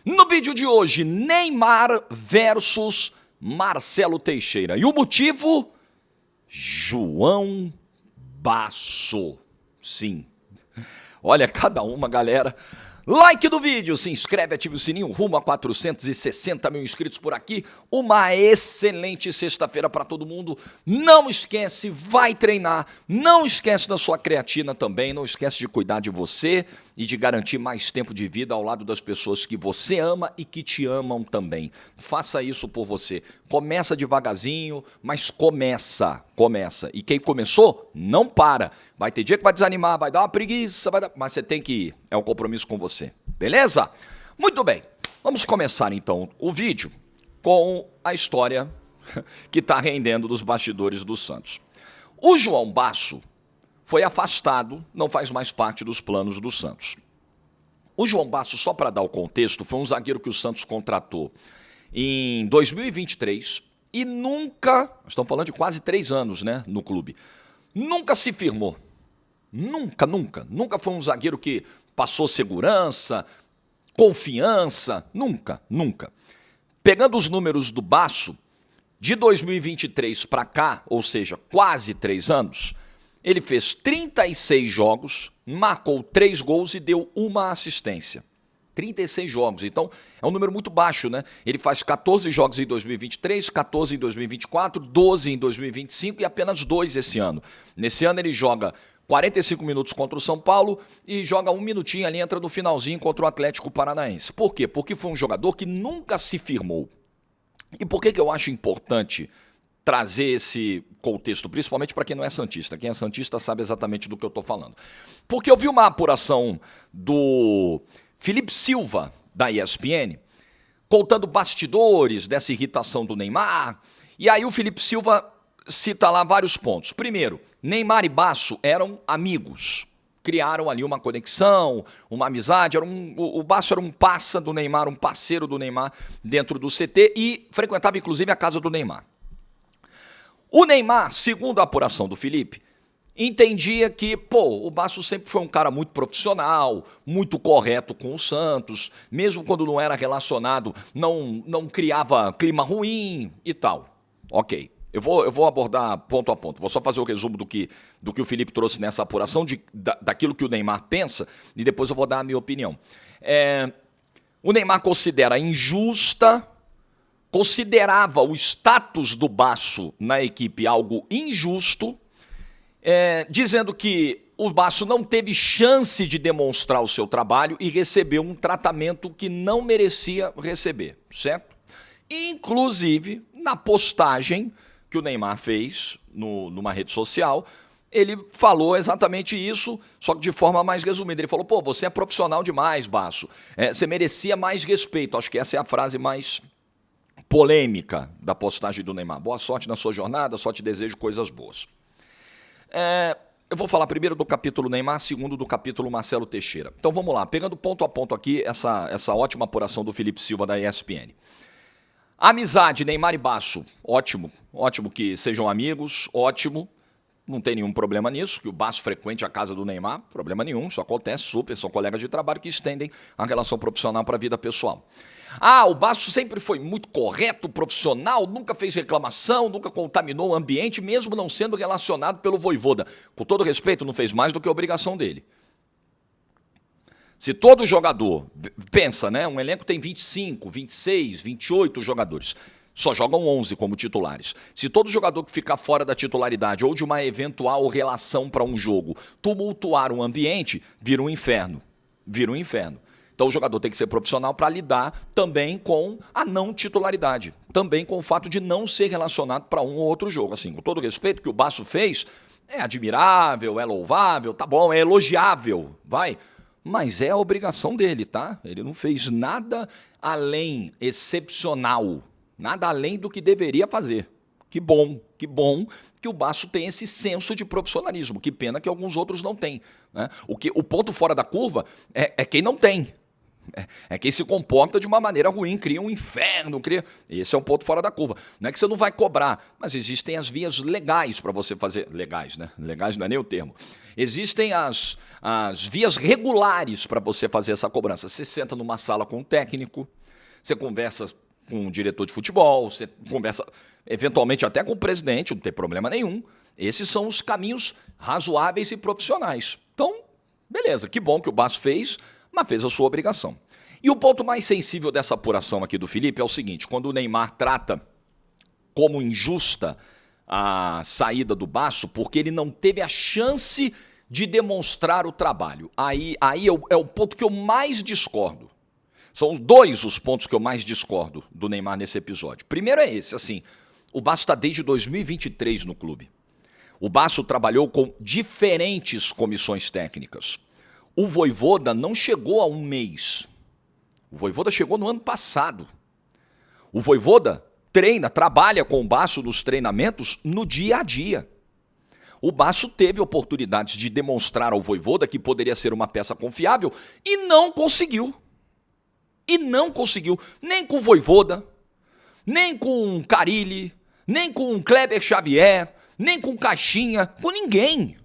No vídeo de hoje, Neymar versus Marcelo Teixeira. E o motivo? João Basso. Sim. Olha, cada uma, galera. Like do vídeo, se inscreve, ative o sininho, rumo a 460 mil inscritos por aqui. Uma excelente sexta-feira para todo mundo. Não esquece, vai treinar. Não esquece da sua creatina também. Não esquece de cuidar de você e de garantir mais tempo de vida ao lado das pessoas que você ama e que te amam também. Faça isso por você. Começa devagarzinho, mas começa. E quem começou, não para. Vai ter dia que vai desanimar, vai dar uma preguiça, mas você tem que ir. É um compromisso com você. Beleza? Muito bem. Vamos começar então o vídeo com a história que está rendendo dos bastidores do Santos. O João Basso foi afastado, não faz mais parte dos planos do Santos. O João Basso, só para dar o contexto, foi um zagueiro que o Santos contratou em 2023 e nunca, estamos falando de quase 3 anos, né, no clube, nunca se firmou. Nunca foi um zagueiro que passou segurança, confiança, nunca. Pegando os números do Basso, de 2023 para cá, ou seja, quase 3 anos, ele fez 36 jogos, marcou 3 gols e deu 1 assistência. 36 jogos, então é um número muito baixo, né? Ele faz 14 jogos em 2023, 14 em 2024, 12 em 2025 e apenas 2 esse ano. Nesse ano ele joga 45 minutos contra o São Paulo e joga 1 minutinho ali, entra no finalzinho contra o Atlético Paranaense. Por quê? Porque foi um jogador que nunca se firmou. E por que eu acho importante trazer esse contexto, principalmente para quem não é santista? Quem é santista sabe exatamente do que eu estou falando. Porque eu vi uma apuração do Felipe Silva, da ESPN, contando bastidores dessa irritação do Neymar. E aí o Felipe Silva cita lá vários pontos. Primeiro, Neymar e Basso eram amigos. Criaram ali uma conexão, uma amizade. O Basso era um parça do Neymar, um parceiro do Neymar dentro do CT e frequentava inclusive a casa do Neymar. O Neymar, segundo a apuração do Felipe, entendia que, o Basso sempre foi um cara muito profissional, muito correto com o Santos, mesmo quando não era relacionado, não criava clima ruim e tal. Ok. Eu vou abordar ponto a ponto, vou só fazer o resumo do que o Felipe trouxe nessa apuração, daquilo que o Neymar pensa, e depois eu vou dar a minha opinião. O Neymar considerava o status do Basso na equipe algo injusto, dizendo que o Basso não teve chance de demonstrar o seu trabalho e recebeu um tratamento que não merecia receber, certo? Inclusive, na postagem que o Neymar fez numa rede social, ele falou exatamente isso, só que de forma mais resumida. Ele falou, você é profissional demais, Basso. Você merecia mais respeito. Acho que essa é a frase mais polêmica da postagem do Neymar. Boa sorte na sua jornada, só te desejo coisas boas. Eu vou falar primeiro do capítulo Neymar, segundo do capítulo Marcelo Teixeira. Então vamos lá, pegando ponto a ponto aqui, essa ótima apuração do Felipe Silva da ESPN. Amizade, Neymar e Basso, ótimo que sejam amigos, ótimo, não tem nenhum problema nisso, que o Basso frequente a casa do Neymar, problema nenhum, isso acontece super, são colegas de trabalho que estendem a relação profissional para a vida pessoal. O Basso sempre foi muito correto, profissional, nunca fez reclamação, nunca contaminou o ambiente, mesmo não sendo relacionado pelo Vojvoda. Com todo respeito, não fez mais do que a obrigação dele. Se todo jogador, pensa, né? Um elenco tem 25, 26, 28 jogadores. Só jogam 11 como titulares. Se todo jogador que ficar fora da titularidade ou de uma eventual relação para um jogo tumultuar um ambiente, vira um inferno. Então o jogador tem que ser profissional para lidar também com a não titularidade. Também com o fato de não ser relacionado para um ou outro jogo. Assim, com todo respeito, que o Basso fez é admirável, é louvável, tá bom, é elogiável, vai. Mas é a obrigação dele, tá? Ele não fez nada além excepcional, nada além do que deveria fazer. Que bom que o Basso tem esse senso de profissionalismo. Que pena que alguns outros não têm, né? O ponto fora da curva é quem não tem. É quem se comporta de uma maneira ruim, cria um inferno, cria... Esse é um ponto fora da curva. Não é que você não vai cobrar, mas existem as vias legais para você fazer... Legais, né? Legais não é nem o termo. Existem as vias regulares para você fazer essa cobrança. Você senta numa sala com um técnico, você conversa com um diretor de futebol, você conversa eventualmente até com o presidente, não tem problema nenhum. Esses são os caminhos razoáveis e profissionais. Então, beleza, que bom que o Basso fez, mas fez a sua obrigação. E o ponto mais sensível dessa apuração aqui do Felipe é o seguinte: quando o Neymar trata como injusta a saída do Basso, porque ele não teve a chance de demonstrar o trabalho. Aí é o ponto que eu mais discordo. São dois os pontos que eu mais discordo do Neymar nesse episódio. Primeiro é esse, assim, o Basso está desde 2023 no clube. O Basso trabalhou com diferentes comissões técnicas. O Vojvoda não chegou a um mês. O Vojvoda chegou no ano passado. O Vojvoda trabalha com o Basso nos treinamentos no dia a dia. O Basso teve oportunidades de demonstrar ao Vojvoda que poderia ser uma peça confiável e não conseguiu. E não conseguiu, nem com o Vojvoda, nem com o Carille, nem com o Kleber Xavier, nem com o Caixinha, com ninguém.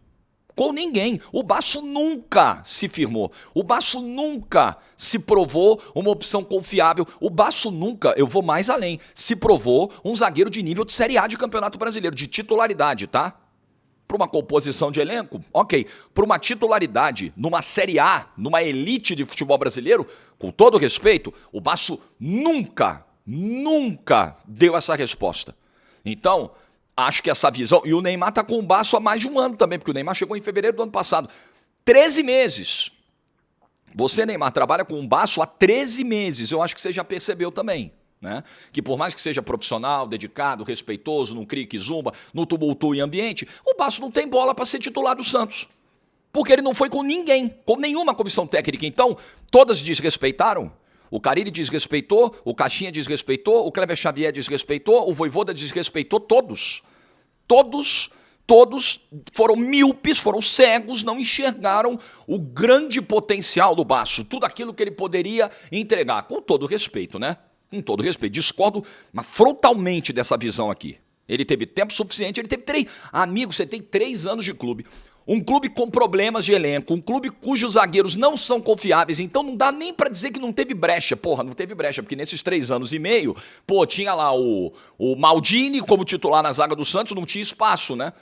Com ninguém. O Basso nunca se firmou. O Basso nunca se provou uma opção confiável. O Basso nunca, eu vou mais além, se provou um zagueiro de nível de Série A de Campeonato Brasileiro, de titularidade, tá? Para uma composição de elenco, ok. Para uma titularidade numa Série A, numa elite de futebol brasileiro, com todo respeito, o Basso nunca deu essa resposta. Então, acho que essa visão... E o Neymar está com o Basso há mais de um ano também, porque o Neymar chegou em fevereiro do ano passado. 13 meses. Você, Neymar, trabalha com o Basso há 13 meses. Eu acho que você já percebeu também. Né? Que por mais que seja profissional, dedicado, respeitoso, não crique zumba, no tumulto e ambiente, o Basso não tem bola para ser titular do Santos. Porque ele não foi com ninguém, com nenhuma comissão técnica. Então, todas desrespeitaram. O Carille desrespeitou, o Caixinha desrespeitou, o Kleber Xavier desrespeitou, o Vojvoda desrespeitou, todos. Todos foram míopes, foram cegos, não enxergaram o grande potencial do Basso, tudo aquilo que ele poderia entregar, com todo respeito, né? Com todo respeito, discordo mas frontalmente dessa visão aqui. Ele teve tempo suficiente, ele teve 3... Amigo, você tem 3 anos de clube. Um clube com problemas de elenco, um clube cujos zagueiros não são confiáveis, então não dá nem pra dizer que não teve brecha. Porra, não teve brecha, porque nesses 3 anos e meio, tinha lá o Maldini como titular na zaga do Santos, não tinha espaço, né?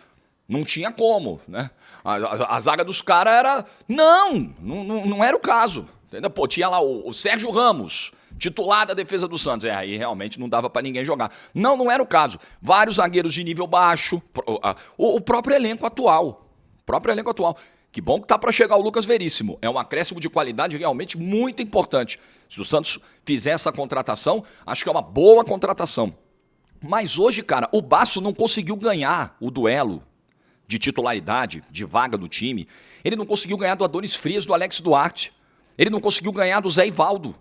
Não tinha como, né? A zaga dos caras era... Não era o caso. Entendeu? Tinha lá o Sérgio Ramos, titular da defesa do Santos. Aí realmente não dava pra ninguém jogar. Não era o caso. Vários zagueiros de nível baixo, o próprio elenco atual. Que bom que tá para chegar o Lucas Veríssimo. É um acréscimo de qualidade realmente muito importante. Se o Santos fizer essa contratação, acho que é uma boa contratação. Mas hoje, cara, o Basso não conseguiu ganhar o duelo de titularidade, de vaga do time. Ele não conseguiu ganhar do Adonis Frias, do Alex Duarte. Ele não conseguiu ganhar do Zé Ivaldo.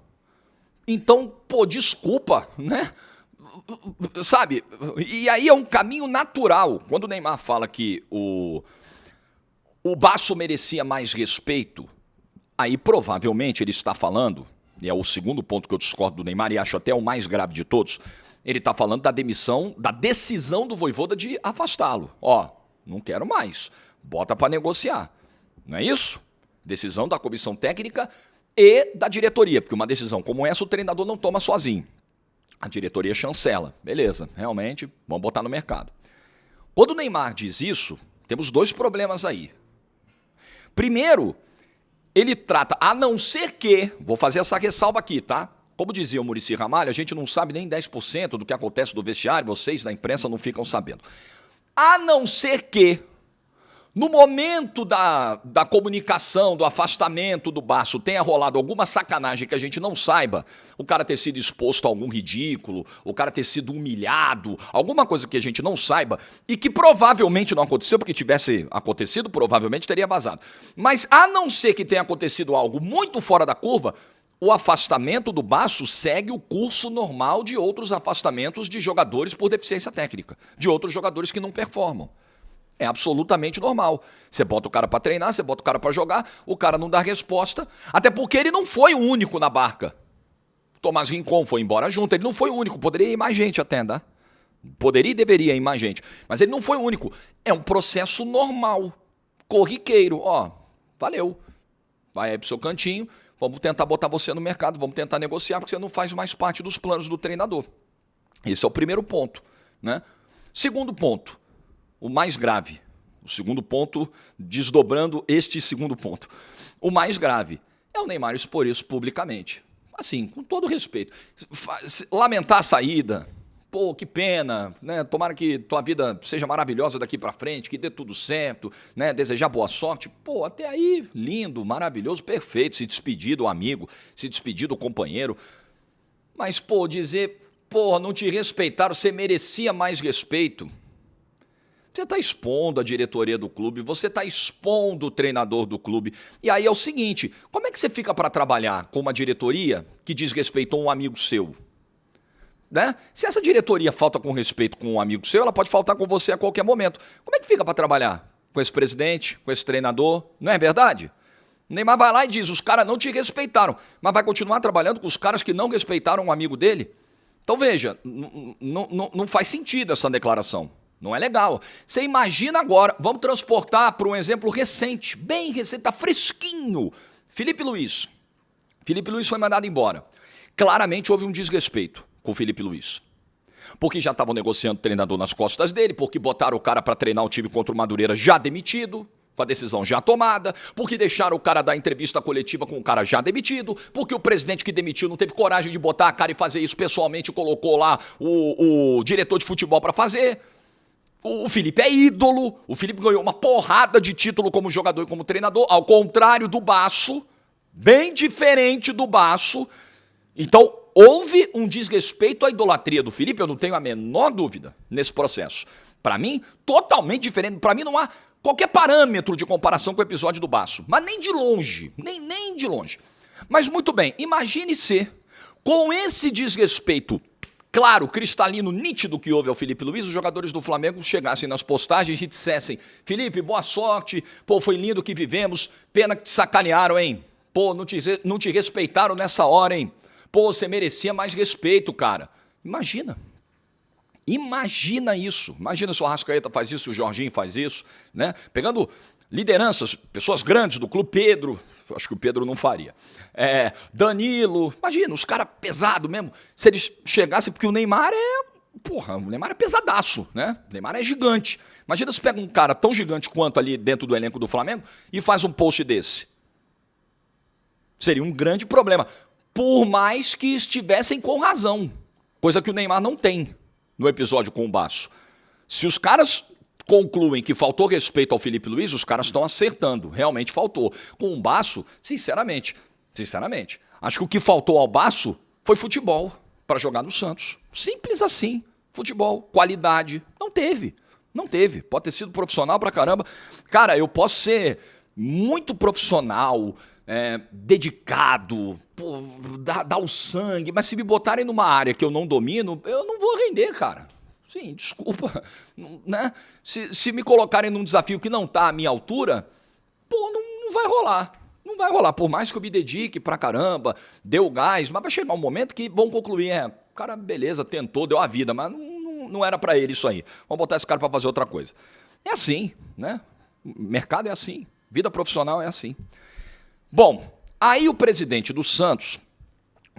Então, desculpa, né? Sabe? E aí é um caminho natural. Quando o Neymar fala que o Basso merecia mais respeito, aí provavelmente ele está falando, e é o segundo ponto que eu discordo do Neymar e acho até o mais grave de todos, ele está falando da decisão do Vojvoda de afastá-lo. Não quero mais, bota para negociar. Não é isso? Decisão da comissão técnica e da diretoria, porque uma decisão como essa o treinador não toma sozinho. A diretoria chancela. Beleza, realmente, vamos botar no mercado. Quando o Neymar diz isso, temos 2 problemas aí. Primeiro, ele trata, a não ser que, vou fazer essa ressalva aqui, tá? Como dizia o Muricy Ramalho, a gente não sabe nem 10% do que acontece no vestiário, vocês na imprensa não ficam sabendo. A não ser que, no momento da comunicação, do afastamento do Basso, tenha rolado alguma sacanagem que a gente não saiba, o cara ter sido exposto a algum ridículo, o cara ter sido humilhado, alguma coisa que a gente não saiba e que provavelmente não aconteceu, porque tivesse acontecido, provavelmente teria vazado. Mas a não ser que tenha acontecido algo muito fora da curva, o afastamento do Basso segue o curso normal de outros afastamentos de jogadores por deficiência técnica, de outros jogadores que não performam. É absolutamente normal. Você bota o cara pra treinar, você bota o cara pra jogar, o cara não dá resposta, até porque ele não foi o único na barca. O Tomás Rincon foi embora junto, ele não foi o único, poderia ir mais gente até, né? Poderia e deveria ir mais gente, mas ele não foi o único. É um processo normal, corriqueiro. Ó, valeu, vai aí pro seu cantinho, vamos tentar botar você no mercado, vamos tentar negociar, porque você não faz mais parte dos planos do treinador. Esse é o primeiro ponto, né? Segundo ponto, o mais grave. O segundo ponto, desdobrando este segundo ponto. O mais grave é o Neymar expor isso publicamente. Assim, com todo respeito. Lamentar a saída. Pô, que pena, né? Tomara que tua vida seja maravilhosa daqui pra frente, que dê tudo certo, né? Desejar boa sorte. Pô, até aí, lindo, maravilhoso, perfeito. Se despedir do amigo, se despedir do companheiro. Mas, pô, dizer, pô, não te respeitaram, você merecia mais respeito. Você está expondo a diretoria do clube, você está expondo o treinador do clube. E aí é o seguinte, como é que você fica para trabalhar com uma diretoria que desrespeitou um amigo seu? Né? Se essa diretoria falta com respeito com um amigo seu, ela pode faltar com você a qualquer momento. Como é que fica para trabalhar com esse presidente, com esse treinador? Não é verdade? O Neymar vai lá e diz, os caras não te respeitaram, mas vai continuar trabalhando com os caras que não respeitaram um amigo dele? Então veja, não faz sentido essa declaração. Não é legal. Você imagina agora, vamos transportar para um exemplo recente, bem recente, tá fresquinho. Felipe Luiz. Felipe Luiz foi mandado embora. Claramente houve um desrespeito com o Felipe Luiz. Porque já estavam negociando o treinador nas costas dele, porque botaram o cara para treinar o time contra o Madureira já demitido, com a decisão já tomada, porque deixaram o cara dar entrevista coletiva com o cara já demitido, porque o presidente que demitiu não teve coragem de botar a cara e fazer isso pessoalmente e colocou lá o diretor de futebol para fazer. O Felipe é ídolo, o Felipe ganhou uma porrada de título como jogador e como treinador, ao contrário do Basso, bem diferente do Basso. Então, houve um desrespeito à idolatria do Felipe, eu não tenho a menor dúvida nesse processo. Para mim, totalmente diferente, para mim não há qualquer parâmetro de comparação com o episódio do Basso, mas nem de longe, nem de longe. Mas muito bem, imagine se, com esse desrespeito claro, cristalino, nítido que houve ao Felipe Luiz, os jogadores do Flamengo chegassem nas postagens e dissessem, Felipe, boa sorte, pô, foi lindo o que vivemos, pena que te sacanearam, hein? Pô, não te respeitaram nessa hora, hein? Pô, você merecia mais respeito, cara. Imagina isso. Imagina se o Arrascaeta faz isso, se o Jorginho faz isso, né? Pegando lideranças, pessoas grandes do clube, Pedro, acho que o Pedro não faria. Danilo, imagina, os caras pesados mesmo. Se eles chegassem, porque o Neymar é pesadaço, né? O Neymar é gigante. Imagina se pega um cara tão gigante quanto ali dentro do elenco do Flamengo e faz um post desse. Seria um grande problema. Por mais que estivessem com razão. Coisa que o Neymar não tem no episódio com o Basso. Se os caras concluem que faltou respeito ao Felipe Luiz, os caras estão acertando, realmente faltou. Com o Basso, sinceramente, acho que o que faltou ao Basso foi futebol para jogar no Santos. Simples assim, futebol, qualidade, não teve, pode ter sido profissional pra caramba. Cara, eu posso ser muito profissional, dedicado, pô, dar o sangue, mas se me botarem numa área que eu não domino, eu não vou render, cara. Sim, desculpa, né? Se me colocarem num desafio que não tá à minha altura, pô, não vai rolar. Não vai rolar, por mais que eu me dedique pra caramba, deu gás, mas vai chegar um momento que vão concluir, o cara, beleza, tentou, deu a vida, mas não era pra ele isso aí. Vamos botar esse cara pra fazer outra coisa. É assim, né? Mercado é assim, vida profissional é assim. Bom, aí o presidente do Santos,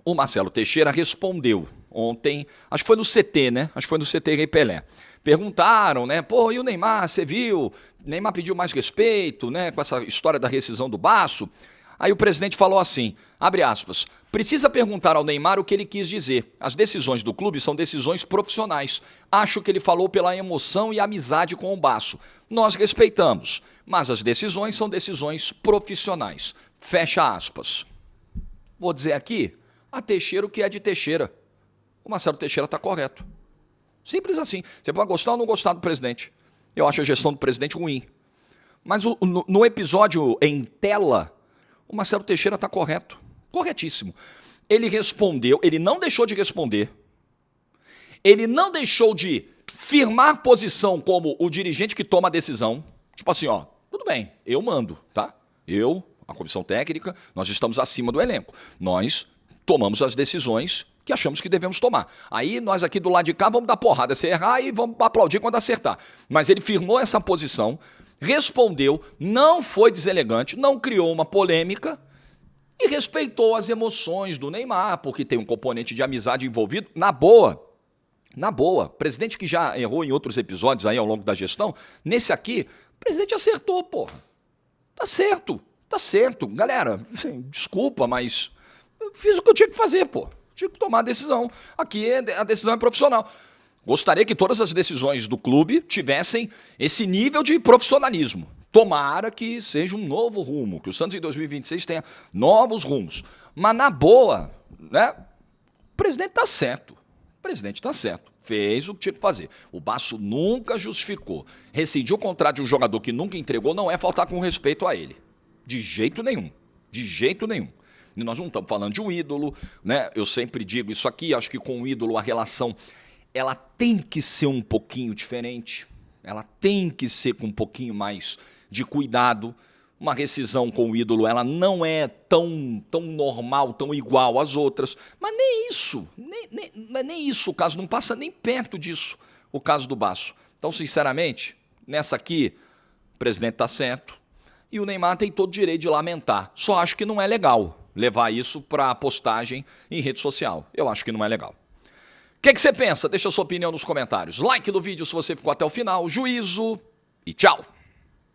o Marcelo Teixeira, respondeu ontem, acho que foi no CT, né? Acho que foi no CT Rei Pelé. Perguntaram, né? Pô, e o Neymar, você viu? Neymar pediu mais respeito, né? Com essa história da rescisão do Basso. Aí o presidente falou assim, abre aspas, precisa perguntar ao Neymar o que ele quis dizer. As decisões do clube são decisões profissionais. Acho que ele falou pela emoção e amizade com o Basso. Nós respeitamos, mas as decisões são decisões profissionais. Fecha aspas. Vou dizer aqui, a Teixeira o que é de Teixeira. O Marcelo Teixeira está correto. Simples assim. Você pode gostar ou não gostar do presidente. Eu acho a gestão do presidente ruim. Mas no episódio em tela, o Marcelo Teixeira está correto. Corretíssimo. Ele respondeu, ele não deixou de responder. Ele não deixou de firmar posição como o dirigente que toma a decisão, tipo assim, ó, tudo bem, eu mando, tá? Eu, a comissão técnica, nós estamos acima do elenco. Nós tomamos as decisões que achamos que devemos tomar. Aí nós aqui do lado de cá vamos dar porrada se errar e vamos aplaudir quando acertar. Mas ele firmou essa posição, respondeu, não foi deselegante, não criou uma polêmica e respeitou as emoções do Neymar, porque tem um componente de amizade envolvido, na boa. Na boa. Presidente que já errou em outros episódios aí ao longo da gestão, nesse aqui, o presidente acertou, pô. Tá certo, tá certo. Galera, assim, desculpa, mas eu fiz o que eu tinha que fazer, pô. Tinha que tomar a decisão. Aqui a decisão é profissional. Gostaria que todas as decisões do clube tivessem esse nível de profissionalismo. Tomara que seja um novo rumo, que o Santos em 2026 tenha novos rumos. Mas na boa, né? O presidente tá certo. O presidente tá certo. Fez o que tinha que fazer. O Basso nunca justificou. Rescindir o contrato de um jogador que nunca entregou não é faltar com respeito a ele. De jeito nenhum. De jeito nenhum. E nós não estamos falando de um ídolo, né? Eu sempre digo isso aqui, acho que com o ídolo a relação, ela tem que ser um pouquinho diferente. Ela tem que ser com um pouquinho mais de cuidado. Uma rescisão com o ídolo, ela não é tão normal, tão igual às outras. Mas nem isso, nem isso, o caso não passa nem perto disso, o caso do Basso. Então, sinceramente, nessa aqui, o presidente está certo e o Neymar tem todo o direito de lamentar. Só acho que não é legal levar isso para postagem em rede social. Eu acho que não é legal. O que você pensa? Deixa a sua opinião nos comentários. Like no vídeo se você ficou até o final. Juízo e tchau!